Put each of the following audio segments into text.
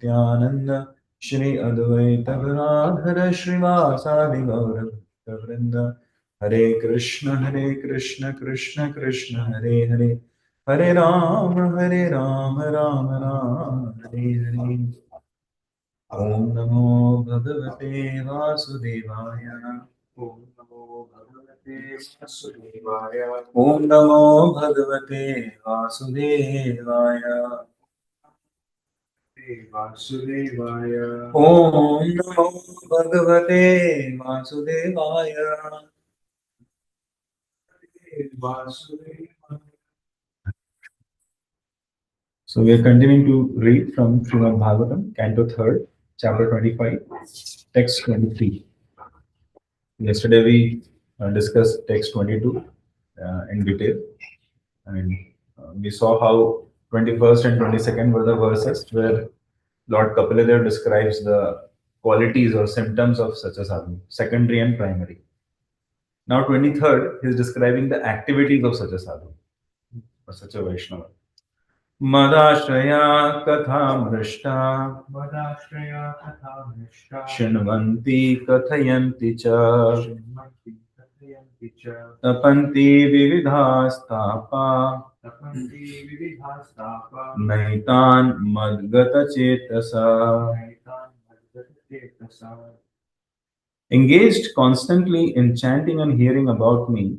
Nityananda Shri Advaita Gadadhara Srivasadi Gaura Vrinda Hare Krishna Krishna Krishna Hare Hare Hare Ram Ram Hare Hare Om Namo Bhagavate Vasudevaya Om Namo Bhagavate Vasudevaya Om Namo Bhagavate Vasudevaya Vasudevaya Om Namo Bhagavate Vasudevaya Vasudevaya. So we are continuing to read from Srimad Bhagavatam, Canto 3rd, Chapter 25, Text 23. Yesterday we discussed Text 22 in detail, and we saw how 21st and 22nd were the verses where Lord Kapila describes the qualities or symptoms of such a sadhu, secondary and primary. Now 23rd, he is describing the activities of such a sadhu or such a Vaishnava. मदाश्रया कथामृष्टा मदाश्रया कथामृष्टा शृण्वन्ति कथयन्ति च शृण्वन्ति कथयन्ति च तपन्ति विविधास्तापा तपन्ति विविधास्तापा नैतान् मद्गतचेतसा नैतान् मद्गतचेतसा. Engaged constantly in chanting and hearing about me,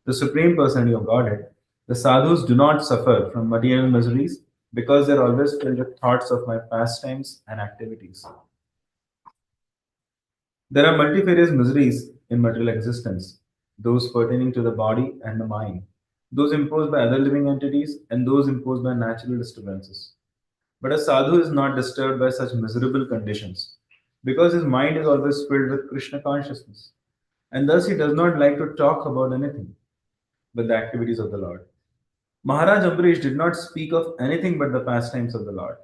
the Supreme Personality of Godhead, the sadhus do not suffer from material miseries because they are always filled with thoughts of my pastimes and activities. There are multifarious miseries in material existence, those pertaining to the body and the mind, those imposed by other living entities, and those imposed by natural disturbances. But a sadhu is not disturbed by such miserable conditions because his mind is always filled with Krishna consciousness, and thus he does not like to talk about anything but the activities of the Lord. Maharaj Ambarish did not speak of anything but the pastimes of the Lord.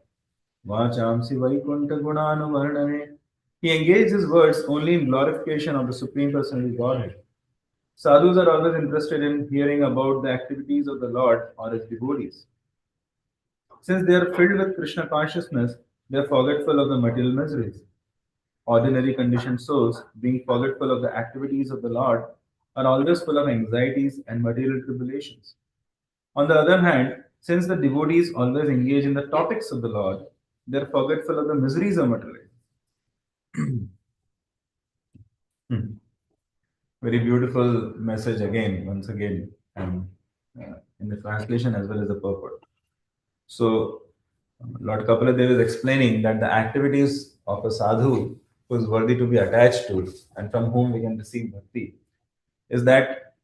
Vachamsi Vaikunta Gunanuvarnane. He engaged his words only in glorification of the Supreme Personality of Godhead. Sadhus are always interested in hearing about the activities of the Lord or his devotees. Since they are filled with Krishna consciousness, they are forgetful of the material miseries. Ordinary conditioned souls, being forgetful of the activities of the Lord, are always full of anxieties and material tribulations. On the other hand, since the devotees always engage in the topics of the Lord, they are forgetful of the miseries of material life. Very beautiful message again, once again, and in the translation as well as the purport. So, Lord Kapila Dev is explaining that the activities of a sadhu who is worthy to be attached to and from whom we can receive bhakti is that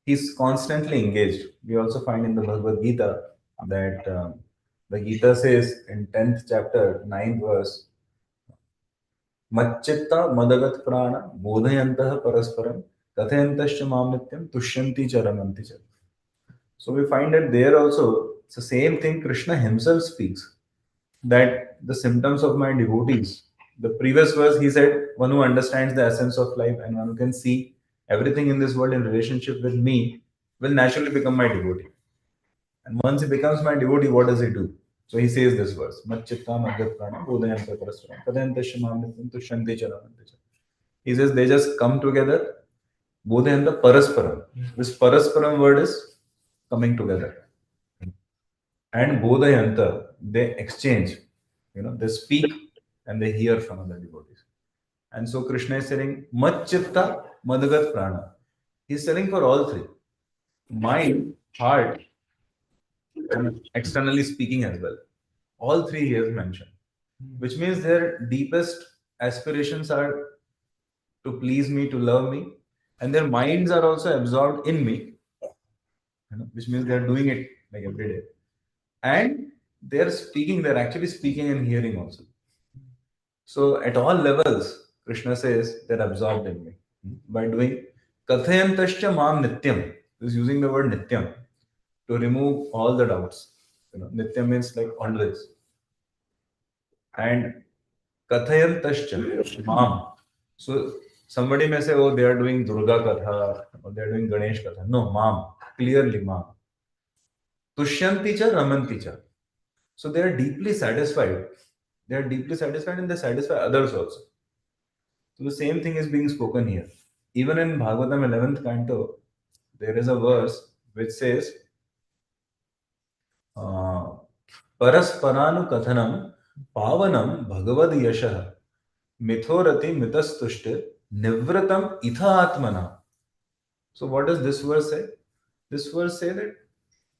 he's constantly engaged. We also find in the Bhagavad Gita that the Gita says in 10th chapter, 9th verse, Macchitta madagat prana bodhayantah parasparam kathayantascha mamnityam tushyanti charamanti cha. So we find that there also it's the same thing Krishna himself speaks, that the symptoms of my devotees. The previous verse he said, one who understands the essence of life and one who can see everything in this world in relationship with me will naturally become my devotee. And once he becomes my devotee, what does he do? So he says this verse, Macchitta madhyat prana bodhayanta parasparam kadayanta shamamnityam tushyanti charamanti cha. He says they just come together, bodhayanta parasparam. This parasparam word is coming together. And bodhayanta, they exchange, they speak and they hear from other devotees. And so Krishna is saying, Macchitta madhagat prana. He's telling for all three, mind, heart, and externally speaking as well. All three he has mentioned, which means their deepest aspirations are to please me, to love me, and their minds are also absorbed in me, which means they are doing it like every day. And they're actually speaking and hearing also. So at all levels, Krishna says they're absorbed in me by doing kathayantascha mam nityam. Is using the word nityam to remove all the doubts. Nityam means like always. And kathayantascha mam. So somebody may say, oh, they are doing Durga Katha or they are doing Ganesh Katha. No, mam. Clearly mam. Tushyanti cha ramanti cha. So they are deeply satisfied They are deeply satisfied and they satisfy others also. So the same thing is being spoken here. Even in Bhagavatam 11th canto, there is a verse which says, परस्परानु कथनम पावनम Bhagavad यशः मिथोरति मितस्तुष्टि निवृतम इथा आत्मना. So what does this verse say? This verse say that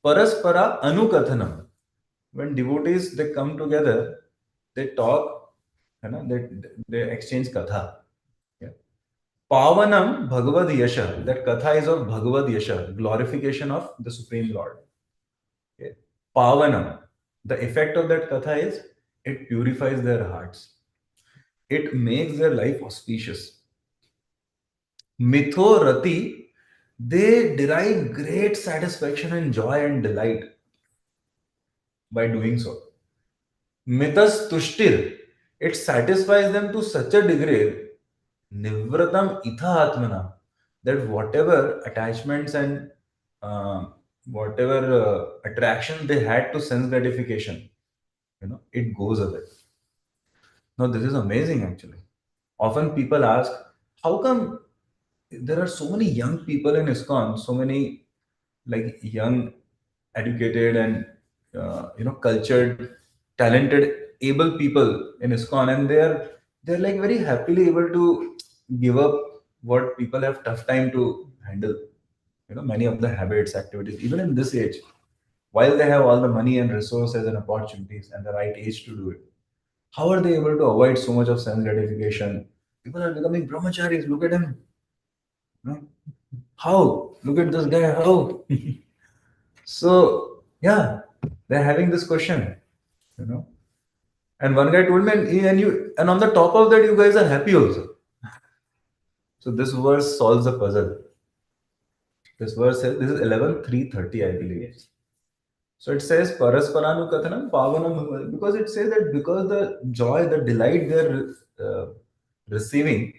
paraspara anukathanam. When devotees they come together, they talk, they exchange katha. Yeah. Pavanam Bhagavad Yasha. That katha is of Bhagavad Yasha, glorification of the Supreme Lord. Okay. Pavanam. The effect of that katha is it purifies their hearts. It makes their life auspicious. Mitho Rati, they derive great satisfaction and joy and delight by doing so. Mitas Tushtir, it satisfies them to such a degree, Nivratam Itha Atmana, that whatever attachments and whatever attraction they had to sense gratification, it goes away. Now, this is amazing actually. Often people ask, how come there are so many young people in ISKCON, so many like young, educated and cultured, talented, able people in ISKCON, and they're like very happily able to give up what people have tough time to handle. Many of the habits, activities, even in this age, while they have all the money and resources and opportunities and the right age to do it, how are they able to avoid so much of sense gratification? People are becoming brahmacharis. Look at him. You know, how? Look at this guy. How? So yeah, they're having this question, you know. And one guy told me, and on the top of that, you guys are happy also. So this verse solves the puzzle. This verse says, this is 11:3:30, I believe. So it says Parasparanu Kathanam Pavanam, because it says that because the joy, the delight they're receiving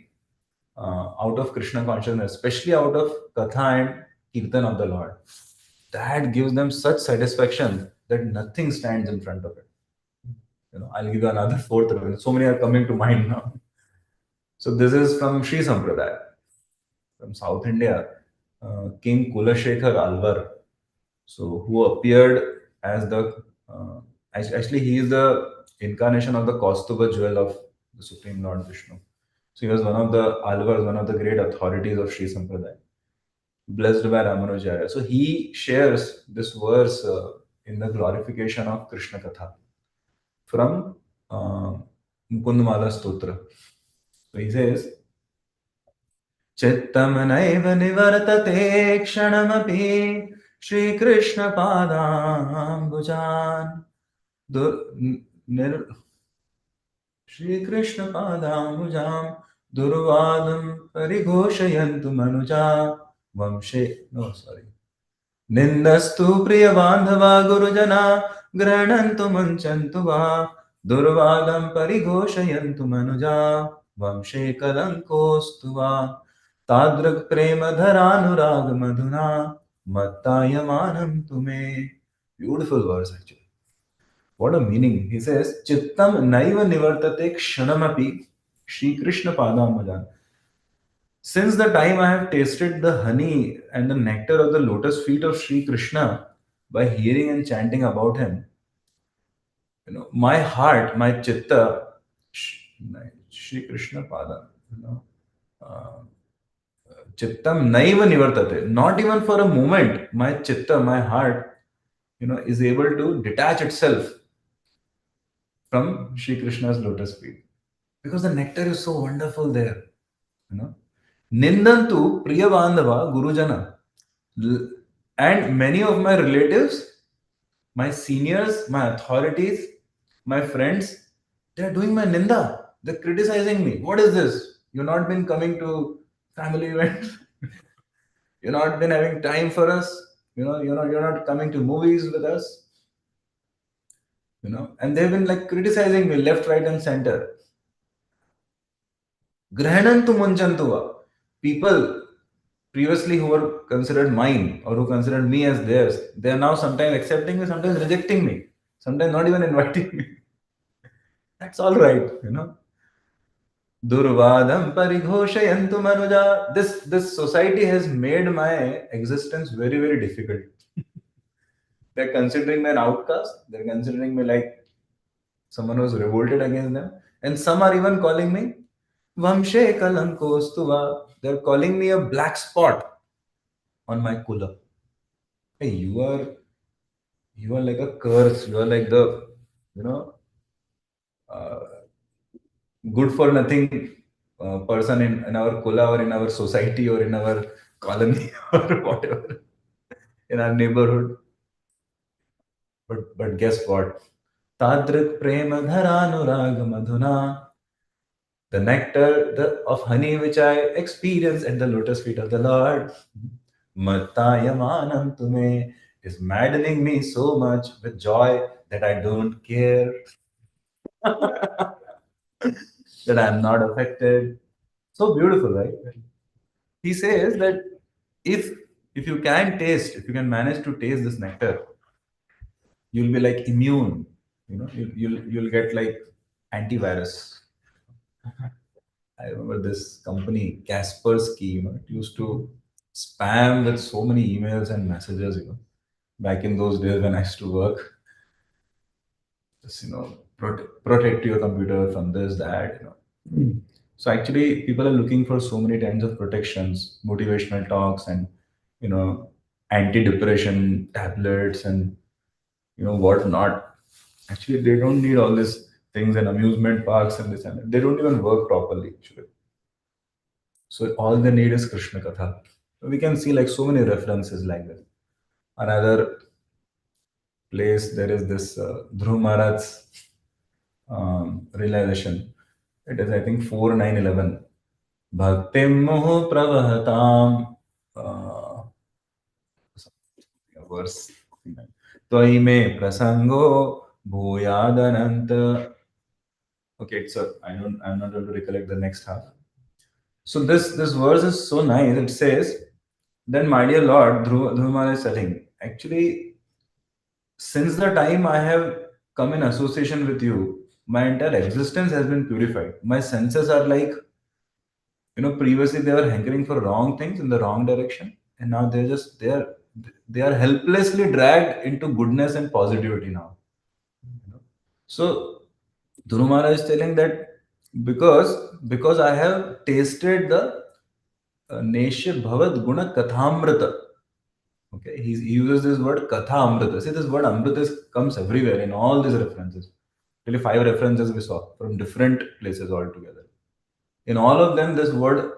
out of Krishna consciousness, especially out of Katha and Kirtan of the Lord, that gives them such satisfaction that nothing stands in front of it. I'll give you another fourth reference. So many are coming to mind now. So this is from Sri Sampradaya, from South India, King Kulashekar Alvar. So who appeared as actually he is the incarnation of the Kaustuba jewel of the Supreme Lord Vishnu. So he was one of the Alvars, one of the great authorities of Sri Sampradaya, blessed by Ramanujaya. So he shares this verse in the glorification of Krishna Katha from Mukundamala Stotra. So he says, Chittam naiva nivartate kshanamapi Shri Krishna padambujan Shri Krishna padambujam durvadam parigoshayantu manuja vamshe. No, sorry. Nindastu priya bandhava gurujana granantu munchantu va durvadam parigoshayantu manuja vamshe kalankostu va tadrak prema dharanurag madhuna mattayamanam tume. Beautiful verse actually. What a meaning. He says, Chittam naiva nivartate kshanamapi Shri Krishna padamajan. Since the time I have tasted the honey and the nectar of the lotus feet of Sri Krishna by hearing and chanting about him, my heart, my chitta, Shri Krishna pada, chittam naiva nivartate. Not even for a moment, my chitta, my heart, is able to detach itself from Shri Krishna's lotus feet. Because the nectar is so wonderful there. Nindantu Priyavandava Gurujana. And many of my relatives, my seniors, my authorities, my friends, they're doing my ninda. They're criticizing me. What is this? You've not been coming to family events. You've not been having time for us. You're not coming to movies with us. And they've been like criticizing me left, right, and center. Grahanantu munchantuva. People previously who were considered mine or who considered me as theirs, they are now sometimes accepting me, sometimes rejecting me, sometimes not even inviting me. That's all right, you know. Durvadam parighoshayantu manuja. This society has made my existence very, very difficult. They're considering me an outcast. They're considering me like someone who's revolted against them. And some are even calling me Vamshe Kalankostuva. They're calling me a black spot on my kula. Hey, you are like a curse. You are like the, you know, uh, good for nothing person in our kula or in our society or in our colony or whatever in our neighborhood. But guess what? Tadrik prema dharanurag madhuna. The nectar of honey which I experience at the lotus feet of the Lord. Matayamanam tume is maddening me so much with joy that I don't care, that I'm not affected. So beautiful, right? He says that if if you can manage to taste this nectar, you'll be like immune. You know, you'll get like antivirus. I remember this company, Kaspersky, it used to spam with so many emails and messages, back in those days when I used to work. Just, protect your computer from this, that. So actually, people are looking for so many kinds of protections, motivational talks, and you know, anti-depression tablets, and what not. Actually, they don't need all these things and amusement parks and this and that. They don't even work properly. Actually, so all they need is Krishna Katha. We can see like so many references like that. Another place there is this Dhruv Maharaj's realization. It is I think 4911. Bhaktim moho pravahatam. Uh, verse. Tvai me prasango bhuyadananta. Okay, so I'm not able to recollect the next half. So this verse is so nice. It says, "Then my dear Lord, Dhruva Maharaj is telling, actually, since the time I have come in association with you, my entire existence has been purified. My senses are like, previously they were hankering for wrong things in the wrong direction, and now they are helplessly dragged into goodness and positivity now. You know? So Dhurumara is telling that because I have tasted the Nesha Bhavad Guna Kathamrita. Okay, he uses this word Katha Amrita. See, this word Amrita comes everywhere in all these references. Really, 5 references we saw from different places altogether. In all of them, this word,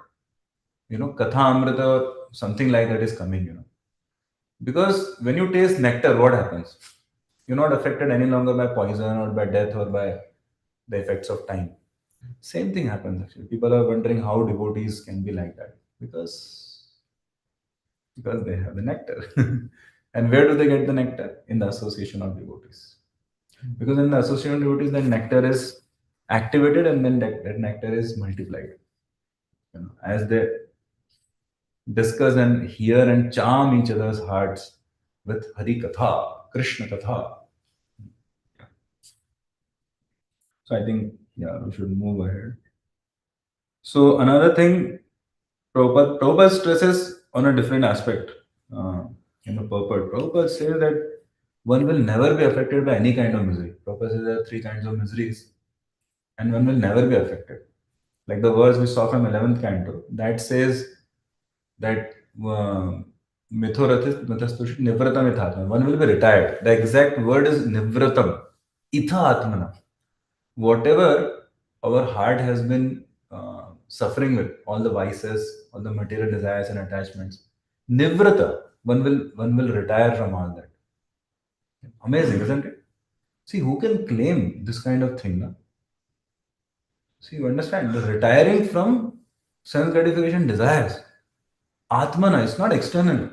Katha Amrita or something like that is coming, Because when you taste nectar, what happens? You're not affected any longer by poison or by death or by the effects of time. Same thing happens actually. People are wondering how devotees can be like that because they have the nectar. And where do they get the nectar? In the association of devotees. Because in the association of devotees, the nectar is activated and then that nectar is multiplied. As they discuss and hear and charm each other's hearts with Hari Katha, Krishna Katha. So I think, yeah, we should move ahead. So another thing, Prabhupada stresses on a different aspect. Prabhupada says that one will never be affected by any kind of misery. Prabhupada says there are 3 kinds of miseries, and one will never be affected. Like the verse we saw from 11th canto, that says that mithorathis nivratam ithatma. One will be retired. The exact word is nivratam. Itha atmana. Whatever our heart has been suffering with, all the vices, all the material desires and attachments, nivrata, one will retire from all that. Amazing, isn't it? See, who can claim this kind of thing? No? See, you understand? The retiring from sense gratification desires. Atmana, it's not external.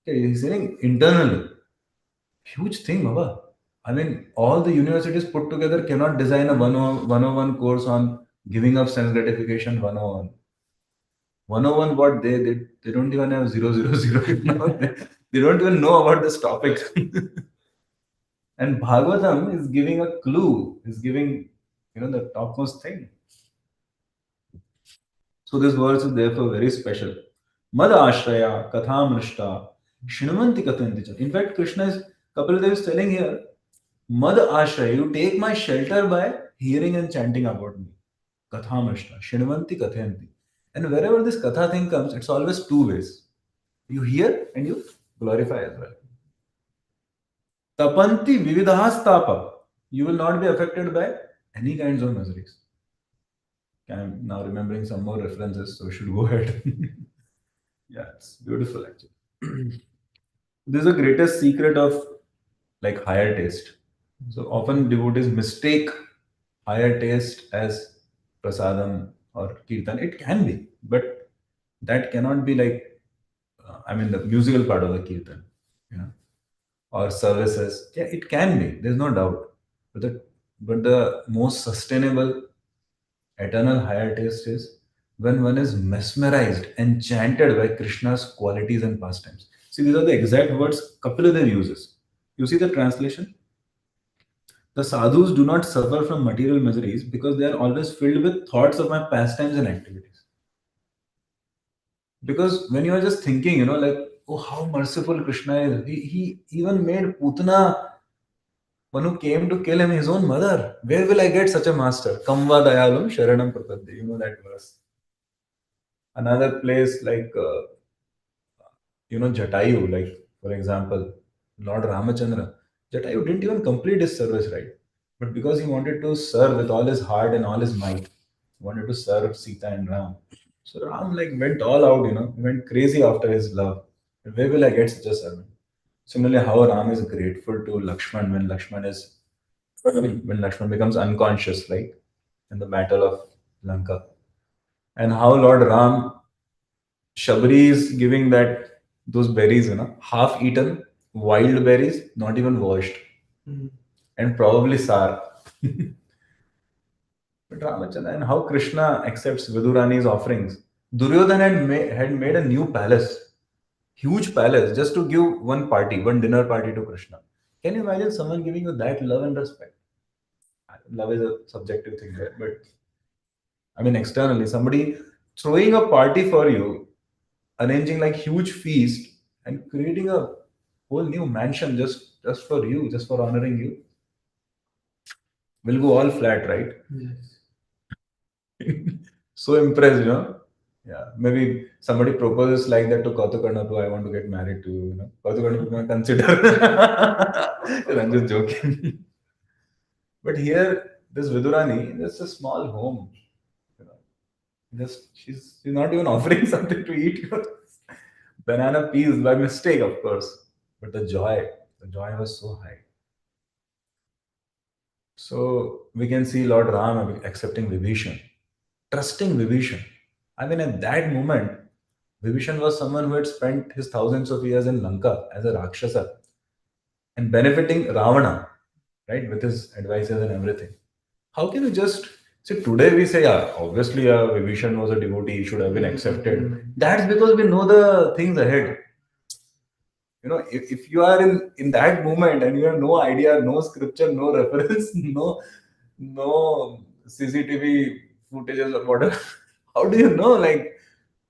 Okay, he's saying internally. Huge thing, Baba. I mean, all the universities put together cannot design a 101 course on giving up sense gratification 101. 101 what they don't even have 000. They don't even know about this topic. And Bhagavatam is giving a clue, is giving, the topmost thing. So this verse is therefore very special. Mad ashraya kathamrishta shrimanti kathanticha. In fact, Krishna is, Kapila Dev is telling here, Mad ashraya, you take my shelter by hearing and chanting about me. Kathamrishta, shrimanti kathanti. And wherever this katha thing comes, it's always two ways. You hear and you glorify as well. Tapanti vividhastapa. You will not be affected by any kinds of miseries. I'm now remembering some more references, so we should go ahead. Yeah, it's beautiful actually. This is the greatest secret of like higher taste. So often devotees mistake higher taste as prasadam or kirtan. It can be, but that cannot be like, I mean, the musical part of the kirtan, you know, or services. Yeah, it can be. There's no doubt. But the most sustainable eternal higher taste is when one is mesmerized, enchanted by Krishna's qualities and pastimes. See, these are the exact words Kapila Dev uses. You see the translation? The sadhus do not suffer from material miseries because they are always filled with thoughts of my pastimes and activities. Because when you are just thinking, like, oh, how merciful Krishna is, he even made Putana, one who came to kill him, his own mother. Where will I get such a master? Kamva dayalum sharanam prapadde. You know that verse. Another place like Jatayu, like for example, Lord Ramachandra. Jatayu didn't even complete his service, right? But because he wanted to serve with all his heart and all his might, he wanted to serve Sita and Ram. So Ram like went all out, went crazy after his love. Where will I get such a servant? Similarly, how Ram is grateful to Lakshman when Lakshman becomes unconscious, like in the battle of Lanka, and how Lord Ram Shabri is giving that those berries, half eaten, wild berries, not even washed, and probably sour. But Ramachandra, and how Krishna accepts Vidurani's offerings. Duryodhana had made a new palace, huge palace, just to give one party, one dinner party to Krishna. Can you imagine someone giving you that love and respect? Love is a subjective thing, right? But I mean, externally, somebody throwing a party for you, arranging like huge feast, and creating a whole new mansion just for you, just for honoring you, will go all flat, right? So impressed, Yeah, maybe somebody proposes like that to Kautukarna, I want to get married to you, Kautukarna may consider. I'm just joking. But here, this Vidurani, this is a small home. You know, just she's not even offering something to eat. Banana peels by mistake, of course. But the joy was so high. So we can see Lord Ram accepting Vibhishan, trusting Vibhishan. I mean, at that moment, Vibhishan was someone who had spent his thousands of years in Lanka as a Rakshasa and benefiting Ravana, right, with his advices and everything. How can you just see today we say, yeah, obviously, Vibhishan was a devotee, he should have been accepted. That's because we know the things ahead. If you are in that moment and you have no idea, no scripture, no reference, no CCTV footages or whatever, how do you know? Like,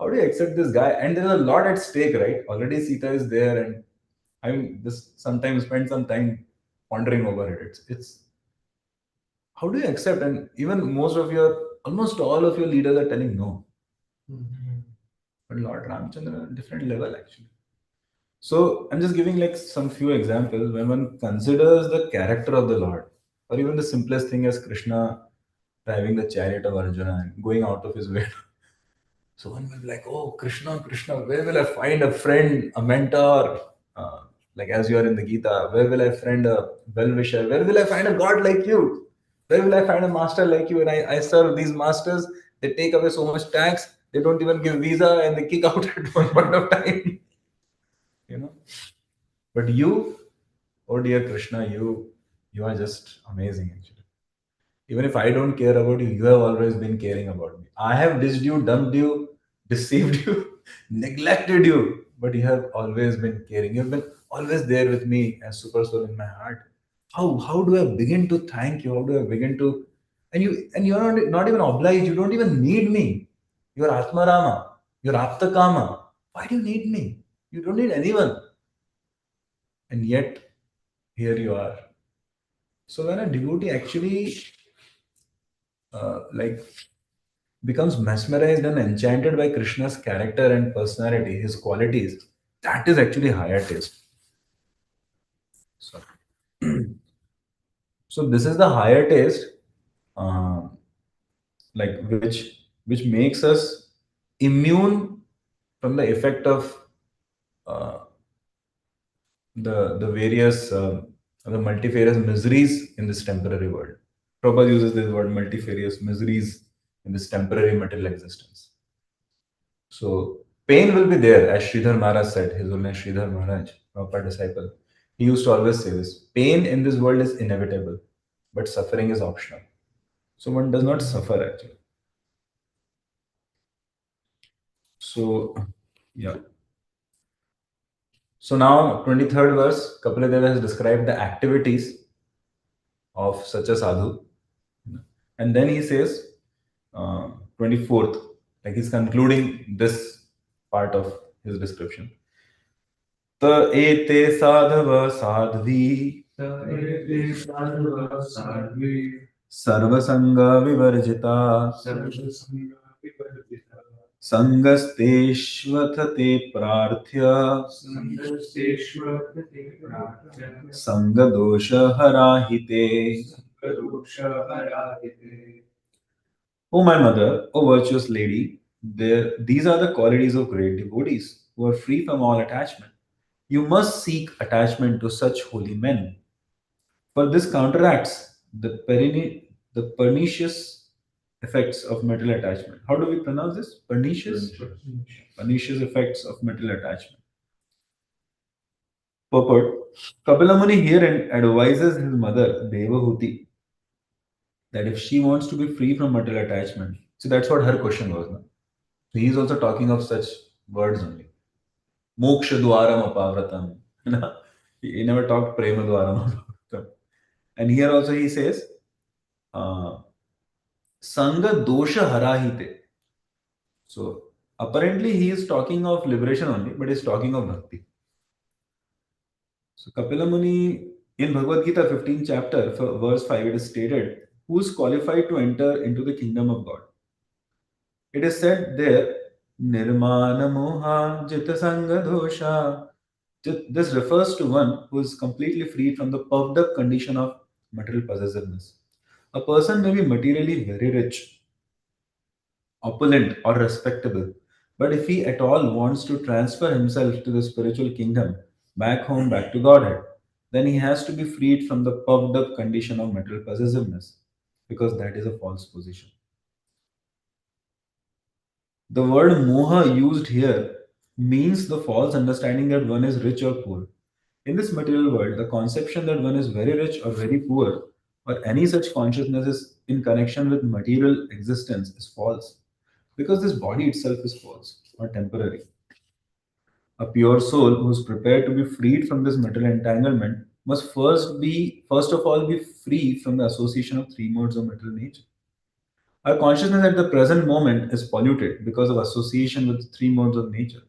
how do you accept this guy? And there's a lot at stake, right? Already Sita is there, and I mean, this sometimes spend some time pondering over it. It's how do you accept? And even almost all of your leaders are telling no. But Lord Ramchandra, different level actually. So I'm just giving like some few examples when one considers the character of the Lord, or even the simplest thing as Krishna driving the chariot of Arjuna and going out of his way. So one will be like, oh, Krishna, Krishna, where will I find a friend, a mentor? Like as you are in the Gita, where will I find a well-wisher? Where will I find a God like you? Where will I find a master like you? And I serve these masters, they take away so much tax, they don't even give visa and they kick out at one point of time. you know. But you, oh dear Krishna, you are just amazing actually. Even if I don't care about you, you have always been caring about me. I have dissed you, dumped you, deceived you, neglected you, but you have always been caring. You've been always there with me as super soul in my heart. How do I begin to thank you? How do I begin to, and you're not even obliged, you don't even need me. You're Atmarama, you're Aptakama. Why do you need me? You don't need anyone. And yet here you are. So when a devotee actually like becomes mesmerized and enchanted by Krishna's character and personality, his qualities, that is actually higher taste. So, so this is the higher taste, uh, like which makes us immune from the effect of uh, the various the multifarious miseries in this temporary world. Prabhupada uses this word multifarious miseries in this temporary material existence. So pain will be there, as Sridhar Maharaj said, His Holiness Sridhar Maharaj, Prabhupada disciple. He used to always say this: pain in this world is inevitable, but suffering is optional. So one does not suffer actually. So yeah. So now 23rd verse, Kapila Deva has described the activities of such a sadhu. And then he says, 24th, like he's concluding this part of his description. त एते साधव साध्वी एते साधवः साध्वी सर्वसंग विवर्जिता सर्वसंगविवर्जितः संगस्तेष्वथ ते प्रार्थ्य सन्तस्तेष्वर्तते प्रार्थ्यः संगदोष हराहिते. सङ्गदोषहराहिते. O my mother, O virtuous lady, these are the qualities of great devotees who are free from all attachment. You must seek attachment to such holy men, for this counteracts the pernicious effects of material attachment. How do we pronounce this? Pernicious? Pernicious effects of material attachment. Purport. Kapila Muni here advises his mother, Devahuti, that if she wants to be free from material attachment, so that's what her question was. No? So he is also talking of such words only. Moksha dwaram apavratam. He never talked prema dwaram apavratam. And here also he says, uh, Sanga dosha harahite. So apparently he is talking of liberation only, but he's talking of bhakti. So Kapila Muni in Bhagavad Gita 15th chapter, verse 5, it is stated, who is qualified to enter into the kingdom of God? It is said there, Nirmana Moha Jita Sanga Dosha. This refers to one who is completely free from the puffed up condition of material possessiveness. A person may be materially very rich, opulent, or respectable, but if he at all wants to transfer himself to the spiritual kingdom, back home, back to Godhead, then he has to be freed from the puffed up condition of material possessiveness, because that is a false position. The word moha used here means the false understanding that one is rich or poor. In this material world, the conception that one is very rich or very poor, or any such consciousness is in connection with material existence, is false. Because this body itself is false or temporary. A pure soul who is prepared to be freed from this material entanglement must first of all, be free from the association of three modes of material nature. Our consciousness at the present moment is polluted because of association with three modes of nature.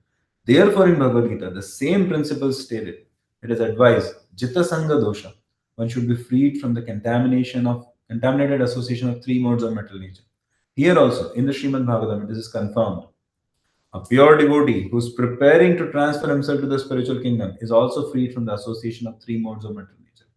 Therefore, in Bhagavad Gita, the same principle stated. It is advised, Jitta Sangha Dosha. One should be freed from the contaminated association of three modes of material nature. Here also, in the Srimad Bhagavatam, this is confirmed. A pure devotee who is preparing to transfer himself to the spiritual kingdom is also freed from the association of three modes of material nature.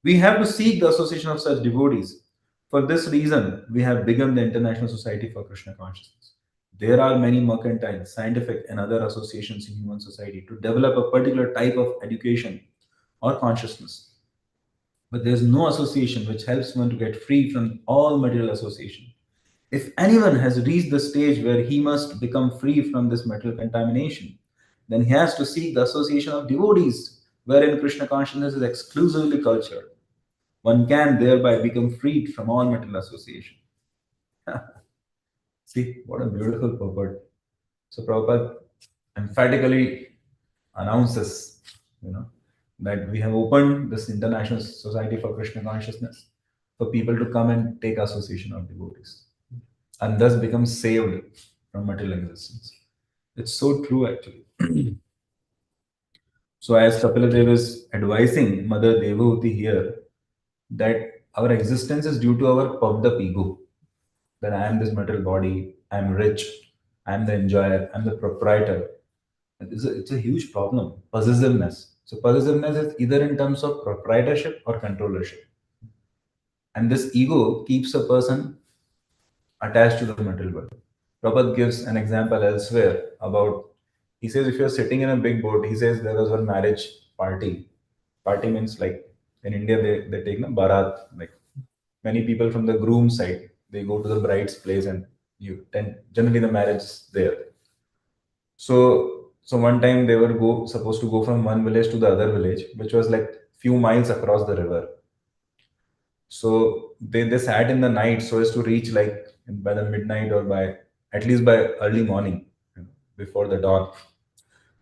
We have to seek the association of such devotees. For this reason, we have begun the International Society for Krishna Consciousness. There are many mercantile, scientific, and other associations in human society to develop a particular type of education or consciousness. But there is no association which helps one to get free from all material association. If anyone has reached the stage where he must become free from this material contamination, then he has to seek the association of devotees, wherein Krishna consciousness is exclusively cultured. One can thereby become freed from all material association. See, what a beautiful purport. So Prabhupada emphatically announces, you know, that we have opened this International Society for Krishna Consciousness for people to come and take association of devotees and thus become saved from material existence. It's so true, actually. So, as Kapila Dev is advising Mother Devahuti here, that our existence is due to our puffed up ego. That I am this material body, I am rich, I am the enjoyer, I am the proprietor. It's a huge problem. Possessiveness. So, possessiveness is either in terms of proprietorship or controllership. And this ego keeps a person attached to the material world. Prabhupada gives an example elsewhere about, he says, if you're sitting in a big boat, he says there was one marriage party. Party means like in India, they take the barat, like many people from the groom side, they go to the bride's place and you tend, generally the marriage is there. So one time they were supposed to go from one village to the other village, which was like few miles across the river. So they sat in the night so as to reach like by the midnight or by at least by early morning, before the dawn.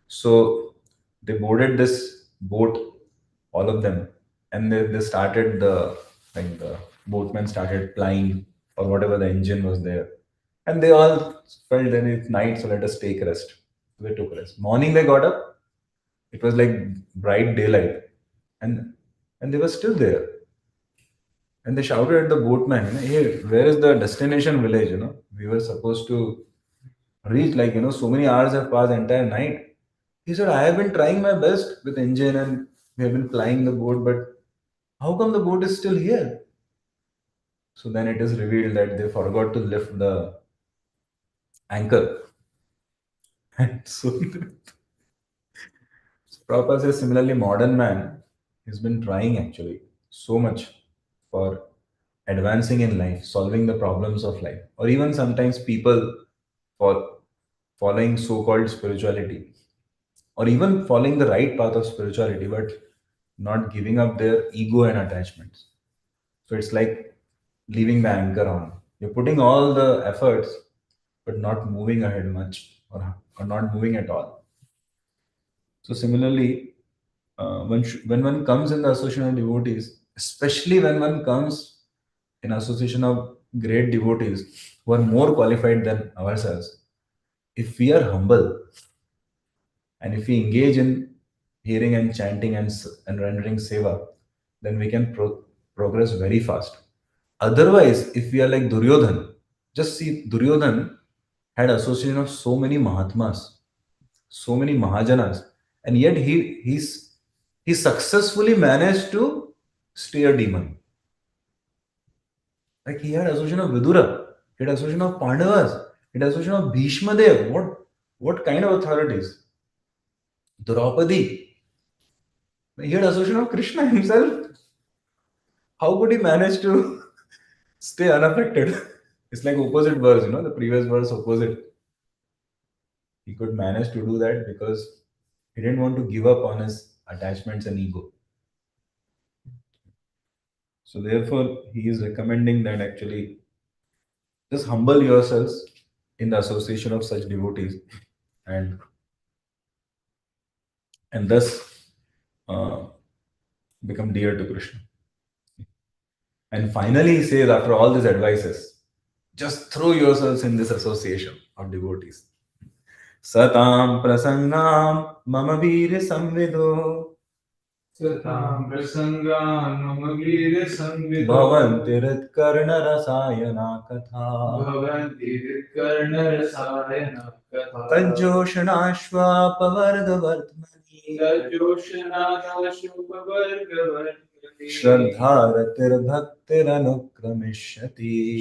So they boarded this boat, all of them, and they started the boatmen started plying or whatever the engine was there. And they all felt that it's night, so let us take rest. So they took rest. Morning they got up, it was like bright daylight, and they were still there. And they shouted at the boatman, hey, where is the destination village? We were supposed to reach, like, so many hours have passed, entire night. He said, I have been trying my best with engine and we have been flying the boat, but how come the boat is still here? So then it is revealed that they forgot to lift the anchor. And so Prabhupada says, similarly, modern man has been trying actually so much for advancing in life, solving the problems of life, or even sometimes people for following so-called spirituality, or even following the right path of spirituality, but not giving up their ego and attachments. So it's like leaving the anchor on. You're putting all the efforts, but not moving ahead much, or not moving at all. So similarly, when one comes in the association of devotees, especially when one comes in association of great devotees who are more qualified than ourselves, if we are humble and if we engage in hearing and chanting and rendering seva, then we can progress very fast. Otherwise, if we are like Duryodhan, just see Duryodhan had association of so many Mahatmas, so many Mahajanas, and yet he successfully managed to stay a demon. Like he had association of Vidura, he had association of Pandavas, he had association of Bhishma Dev. What kind of authorities? Draupadi. He had association of Krishna himself. How could he manage to stay unaffected? It's like opposite verse, the previous verse opposite. He could manage to do that because he didn't want to give up on his attachments and ego. So therefore, he is recommending that actually just humble yourselves in the association of such devotees, and thus uh, become dear to Krishna. And finally, he says, after all these advices, just throw yourselves in this association of devotees. Satam prasangam mama veer samvido Satam prasanga mama veera samvido bhavantiritkarna rasayana katha bhavanti karna rasayana katha tajoshanashva pavargavardhmani Tajoshana shubhavargavargani Shraddharatir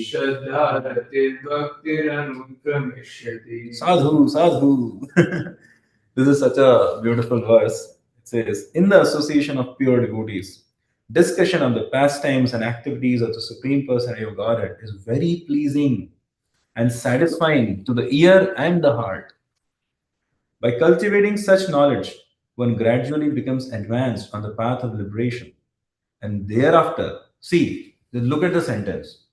Shraddharatir bhaktiranukamishyati. Sadhu, sadhu. This is such a beautiful verse. It says, in the association of pure devotees, discussion of the pastimes and activities of the Supreme Personality of Godhead is very pleasing and satisfying to the ear and the heart. By cultivating such knowledge, one gradually becomes advanced on the path of liberation. And thereafter, see, look at the sentence.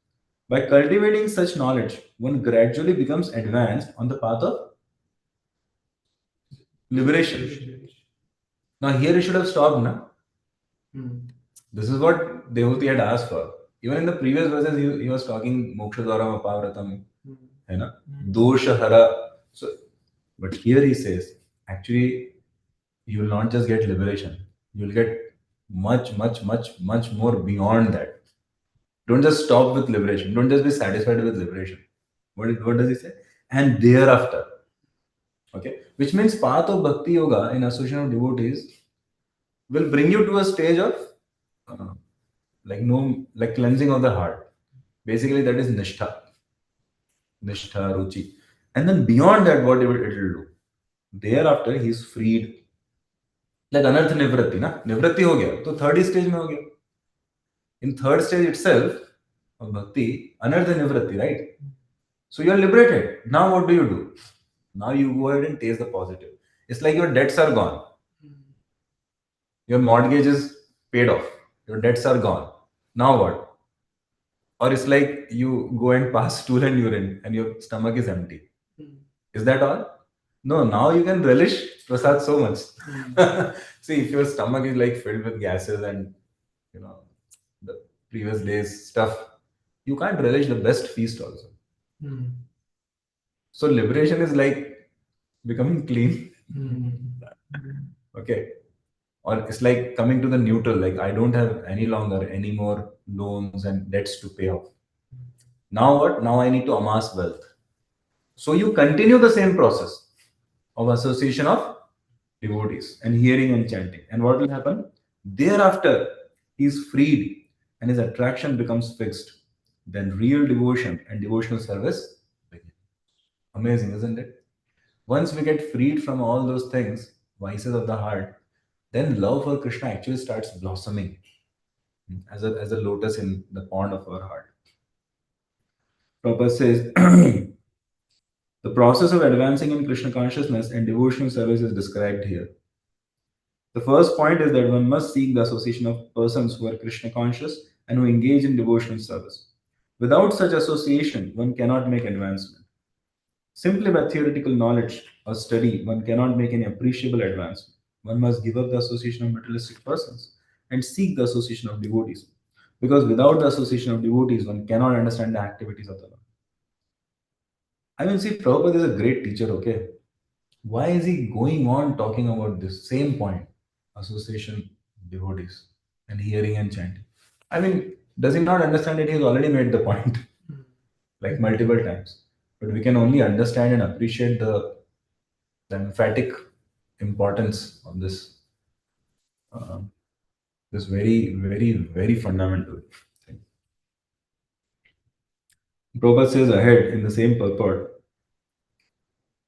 By cultivating such knowledge, one gradually becomes advanced on the path of liberation. Now, here it should have stopped, na? Hmm. This is what Dehuti had asked for. Even in the previous verses, he was talking moksha dwaram apavratam, hai na? Dosha hara. So, but here he says, actually, you will not just get liberation, you will get much, much, much, much more beyond that. Don't just stop with liberation. Don't just be satisfied with liberation. What does he say? And thereafter, okay, which means path of bhakti yoga in association of devotees will bring you to a stage of uh, like cleansing of the heart. Basically, that is nishtha, ruchi, and then beyond that, what it will do? Thereafter, he is freed. Like anarth nivratti, na nivratti हो गया, तो third stage में हो गया. In third stage itself of bhakti, anartha nivratti, right? So you are liberated. Now what do? Now you go ahead and taste the positive. It's like your debts are gone. Your mortgage is paid off. Your debts are gone. Now what? Or it's like you go and pass stool and urine and your stomach is empty. Is that all? No, now you can relish prasad so much. See, if your stomach is like filled with gases and you know the previous day's stuff, you can't relish the best feast also. So liberation is like becoming clean. Okay. Or it's like coming to the neutral, like I don't have any longer any more loans and debts to pay off. Now what? Now I need to amass wealth. So you continue the same process of association of devotees and hearing and chanting. And what will happen? Thereafter, he is freed and his attraction becomes fixed. Then real devotion and devotional service begin. Amazing, isn't it? Once we get freed from all those things, vices of the heart, then love for Krishna actually starts blossoming as a lotus in the pond of our heart. Prabhupada says the process of advancing in Krishna consciousness and devotional service is described here. The first point is that one must seek the association of persons who are Krishna conscious and who engage in devotional service. Without such association, one cannot make advancement. Simply by theoretical knowledge or study, one cannot make any appreciable advancement. One must give up the association of materialistic persons and seek the association of devotees. Because without the association of devotees, one cannot understand the activities of the Lord. I mean, see, Prabhupada is a great teacher, okay? Why is he going on talking about this same point, association, devotees, and hearing and chanting? I mean, does he not understand it? He's already made the point like multiple times. But we can only understand and appreciate the emphatic importance of uh, this very, very, very fundamental thing. Prabhupada says ahead in the same purport.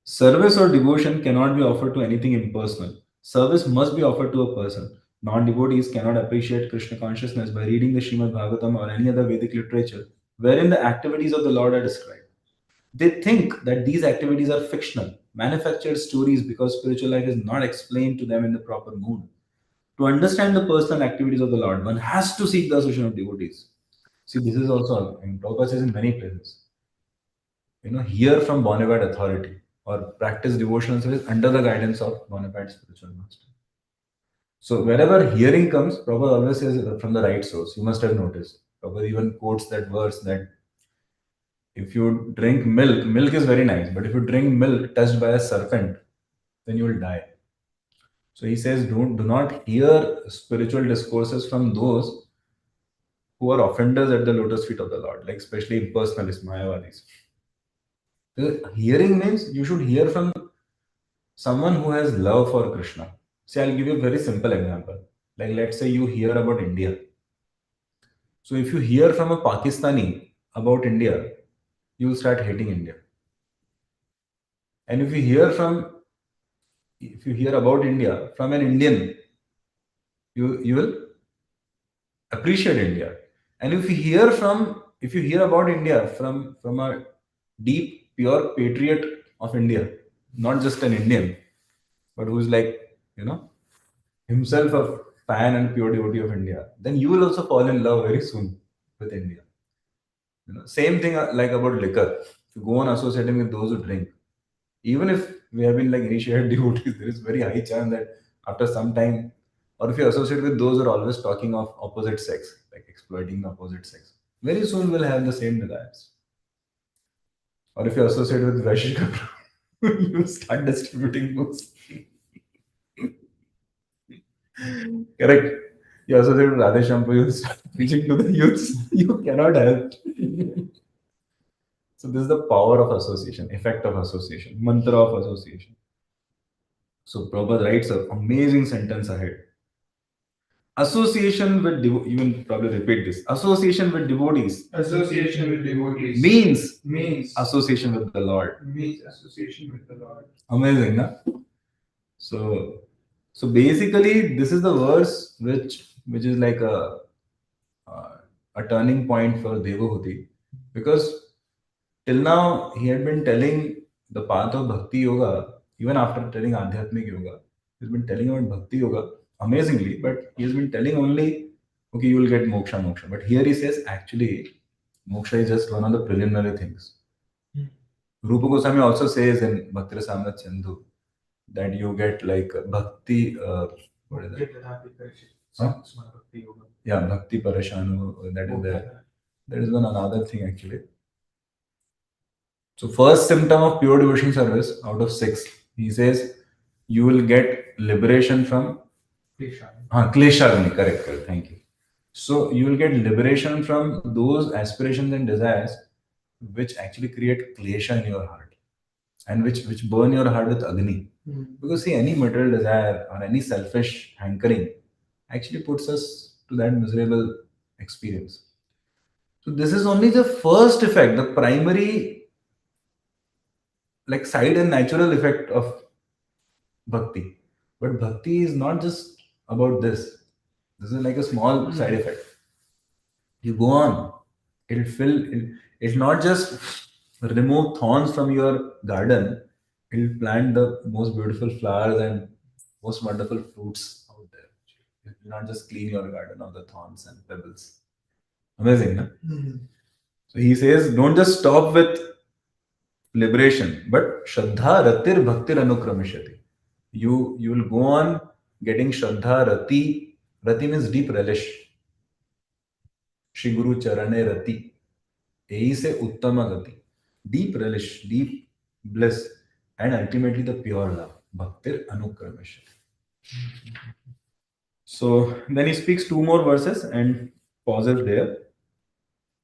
Service or devotion cannot be offered to anything impersonal. Service must be offered to a person. Non devotees cannot appreciate Krishna consciousness by reading the Srimad Bhagavatam or any other Vedic literature wherein the activities of the Lord are described. They think that these activities are fictional, manufactured stories because spiritual life is not explained to them in the proper mood. To understand the personal activities of the Lord, one has to seek the association of devotees. See, this is also, in Prabhupada says in many places, hear from bona fide authority or practice devotional service under the guidance of bona fide spiritual master. So wherever hearing comes, Prabhupada always says from the right source. You must have noticed. Prabhupada even quotes that verse that if you drink milk, milk is very nice, but if you drink milk touched by a serpent, then you will die. So he says, do not hear spiritual discourses from those who are offenders at the lotus feet of the Lord, like especially impersonalists, Mayavadis. Hearing means you should hear from someone who has love for Krishna. See, I'll give you a very simple example. Like, let's say you hear about India. So, if you hear from a Pakistani about India, you will start hating India. And if you hear about India from an Indian, you will appreciate India. And if you hear about India from a deep, pure patriot of India, not just an Indian, but who's like, himself a fan and pure devotee of India, then you will also fall in love very soon with India. Same thing like about liquor. If you go on associating with those who drink, even if we have been like initiated devotees, there is very high chance that after some time Or if you associate with those who are always talking of opposite sex, like exploiting the opposite sex, very soon we'll have the same desires. Or if you associate with Vaishika, you start distributing books. Correct. You associate with Radhe Shampoo, you start preaching to the youths. You cannot help. So this is the power of association, effect of association, mantra of association. So Prabhupada writes an amazing sentence ahead. Association with you will probably repeat this. Association with devotees Association with devotees means association with the Lord. means association with the Lord. Amazing, na? So, so basically, this is the verse which is like uh, a turning point for Devahuti, because till now he had been telling the path of Bhakti Yoga, even after telling Adhyatmic Yoga, he's been telling about Bhakti Yoga amazingly, but he's been telling only, okay, you will get moksha, moksha. But here he says, actually, moksha is just one of the preliminary things. Rupa Goswami also says in Bhakti Rasamrita Sindhu that you get like bhakti, what is that? Huh? Yeah, bhakti parashanu, that is there. There is one another thing actually. So first symptom of pure devotion service out of six, he says you will get liberation from kleshagni. Correct, correct. Thank you. So you will get liberation from those aspirations and desires which actually create klesha in your heart and which burn your heart with agni. Because see, any material desire or any selfish hankering actually puts us to that miserable experience. So this is only the first effect, the primary like side and natural effect of bhakti. But bhakti is not just about this. This is like a small side effect. You go on, it'll not just remove thorns from your garden, it'll plant the most beautiful flowers and most wonderful fruits out there. It will not just clean your garden of the thorns and pebbles. Amazing, no? So he says, don't just stop with liberation, but Shraddha Ratir Bhaktir Anukramishati. You will go on getting Shraddha Rati. Rati means deep relish. Shri Guru Charane Rati. यही से उत्तम गति, deep relish, deep bliss, and ultimately the pure love, bhaktir anukramisha. So then he speaks two more verses and pauses there.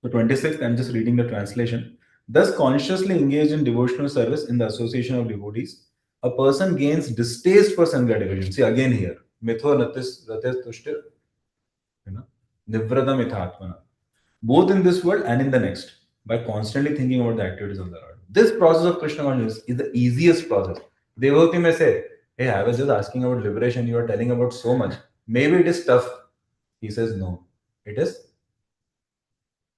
So 26th, I'm just reading the translation. Thus, consciously engaged in devotional service in the association of devotees, a person gains distaste for sun gratification. See again here, mitho ratis tushtir, you know, nivrada mithatmana, both in this world and in the next, by constantly thinking about the activities of the Lord. This process of Krishna consciousness is the easiest process. Devotee may say, hey, I was just asking about liberation, you are telling about so much. Maybe it is tough. He says, no, it is.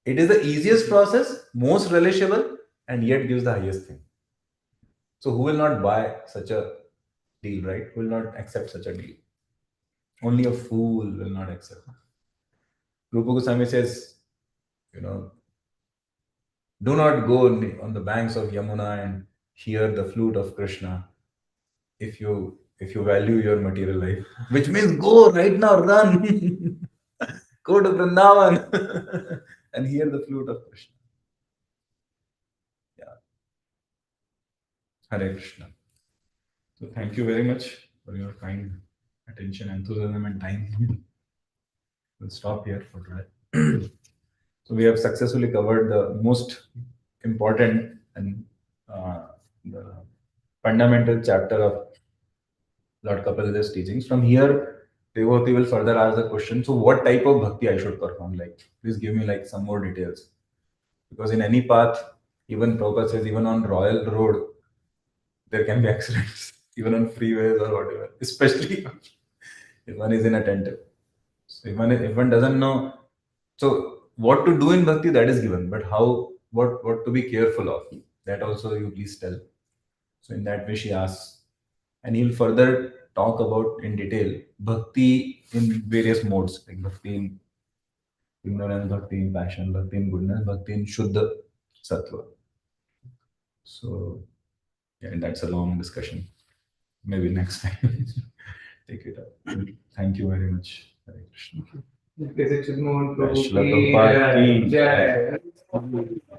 It is the easiest process, most relishable, and yet gives the highest thing. So who will not buy such a deal, right? Who will not accept such a deal? Only a fool will not accept. Rupa Goswami says, you know, do not go on the banks of Yamuna and hear the flute of Krishna if you value your material life. Which means go right now, run, go to Vrindavan and hear the flute of Krishna. Yeah, Hare Krishna. So thank you very much for your kind attention, enthusiasm, and time. We'll stop here for today. So we have successfully covered the most important and the fundamental chapter of Lord Kapila's teachings. From here, devotee will further ask the question, so what type of bhakti I should perform? Like, please give me like some more details. Because in any path, even Prabhupada says, even on Royal Road, there can be accidents, even on freeways or whatever, especially if one is inattentive. So if one doesn't know, so what to do in bhakti, that is given, but how, what to be careful of, that also you please tell. So in that way, she asks, and he'll further talk about in detail bhakti in various modes, like bhakti in ignorance, bhakti in passion, bhakti in goodness, bhakti in shuddha sattva. So yeah, that's a long discussion. Maybe next time. take it up. Thank you very much. Hare Krishna. Mohan Jai Prabhu Srila ki Prabhupada ki jai. jai.